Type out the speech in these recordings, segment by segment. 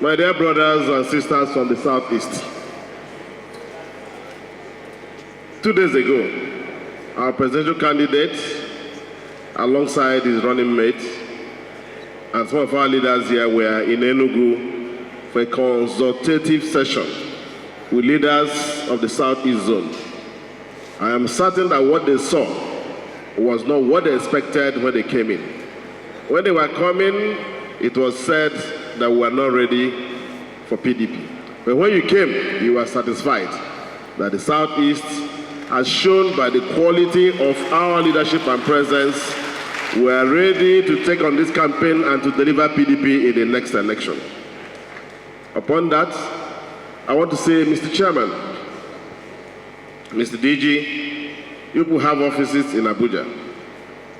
My dear brothers and sisters from the Southeast, 2 days ago, our presidential candidate, alongside his running mate, and some of our leaders here were in Enugu for a consultative session with leaders of the Southeast zone. I am certain that what they saw was not what they expected when they came in. When they were coming, it was said that we were not ready for PDP. But when you came, you were satisfied that the Southeast has shown by the quality of our leadership and presence, we are ready to take on this campaign and to deliver PDP in the next election. Upon that, I want to say, Mr. Chairman, Mr. DG, you will have offices in Abuja.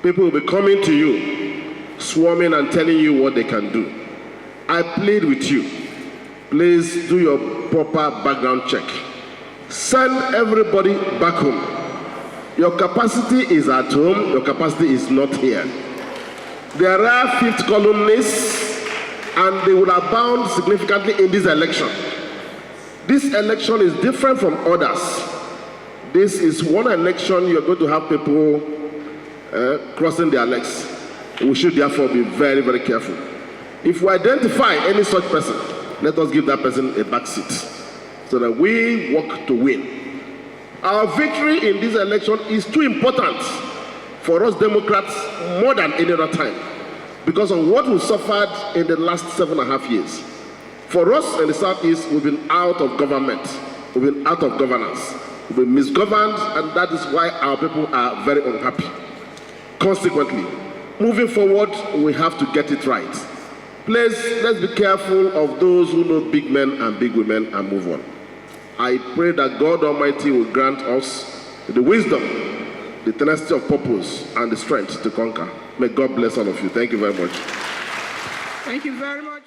People will be coming to you, swarming and telling you what they can do. I plead with you, please do your proper background check. Send everybody back home. Your capacity is at home, your capacity is not here. There are fifth columnists, and they will abound significantly in this election. This election is different from others. This is one election you're going to have people crossing their legs. We should therefore be very, very careful. If we identify any such person, let us give that person a back seat so that we work to win. Our victory in this election is too important for us Democrats more than any other time because of what we suffered in the last 7.5 years. For us in the Southeast, we've been out of government, we've been out of governance, we've been misgoverned, and that is why our people are very unhappy. Consequently, moving forward, we have to get it right. Please, let's be careful of those who know big men and big women and move on. I pray that God Almighty will grant us the wisdom, the tenacity of purpose, and the strength to conquer. May God bless all of you. Thank you very much. Thank you very much.